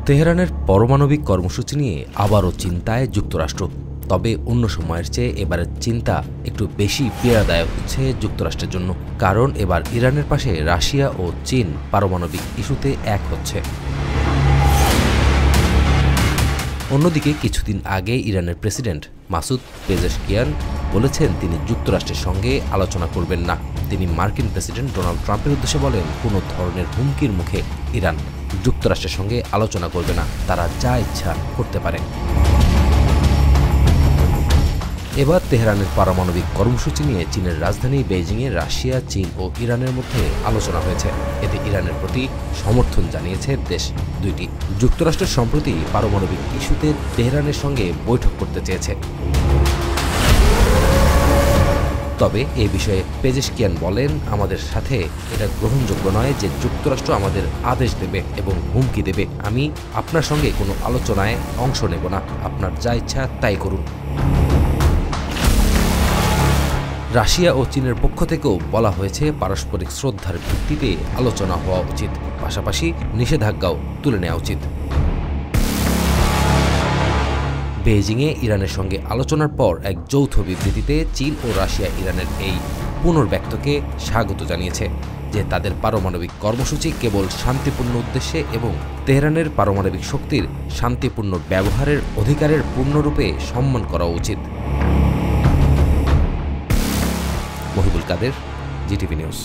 তেহরানের পারমাণবিক কর্মসূচি নিয়ে আবারও চিন্তায় যুক্তরাষ্ট্র। তবে অন্য সময়ের চেয়ে এবারের চিন্তা একটু বেশি পীড়াদায়ক হচ্ছে যুক্তরাষ্ট্রের জন্য, কারণ এবার ইরানের পাশে রাশিয়া ও চীন পারমাণবিক ইস্যুতে এক হচ্ছে। অন্যদিকে কিছুদিন আগে ইরানের প্রেসিডেন্ট মাসুদ পেজেশকিয়ান বলেছেন তিনি যুক্তরাষ্ট্রের সঙ্গে আলোচনা করবেন না। তিনি মার্কিন প্রেসিডেন্ট ডোনাল্ড ট্রাম্পের উদ্দেশ্যে বলেন, কোনো ধরনের হুমকির মুখে ইরান যুক্তরাষ্ট্রের সঙ্গে আলোচনা করবে না, তারা যা ইচ্ছা করতে পারে। এবার তেহরানের পারমাণবিক কর্মসূচি নিয়ে চীনের রাজধানী বেইজিংয়ে রাশিয়া, চীন ও ইরানের মধ্যে আলোচনা হয়েছে। এতে ইরানের প্রতি সমর্থন জানিয়েছে দেশ দুইটি। যুক্তরাষ্ট্র সম্প্রতি পারমাণবিক ইস্যুতে তেহরানের সঙ্গে বৈঠক করতে চেয়েছে। তবে এ বিষয়ে পেজেশকিয়ান বলেন, আমাদের সাথে এটা গ্রহণযোগ্য নয় যে যুক্তরাষ্ট্র আমাদের আদেশ দেবে এবং হুমকি দেবে। আমি আপনার সঙ্গে কোনো আলোচনায় অংশ নেব না, আপনার যা ইচ্ছা তাই করুন। রাশিয়া ও চীনের পক্ষ থেকেও বলা হয়েছে পারস্পরিক শ্রদ্ধার ভিত্তিতে আলোচনা হওয়া উচিত, পাশাপাশি নিষেধাজ্ঞাও তুলে নেওয়া উচিত। বেইজিংয়ে ইরানের সঙ্গে আলোচনার পর এক যৌথ বিবৃতিতে চীন ও রাশিয়া ইরানের এই পুনর্ব্যক্তকে স্বাগত জানিয়েছে যে তাদের পারমাণবিক কর্মসূচি কেবল শান্তিপূর্ণ উদ্দেশ্যে এবং তেহরানের পারমাণবিক শক্তির শান্তিপূর্ণ ব্যবহারের অধিকারের পূর্ণরূপে সম্মান করা উচিত। মহিবুল কাদের, জিটিভি নিউজ।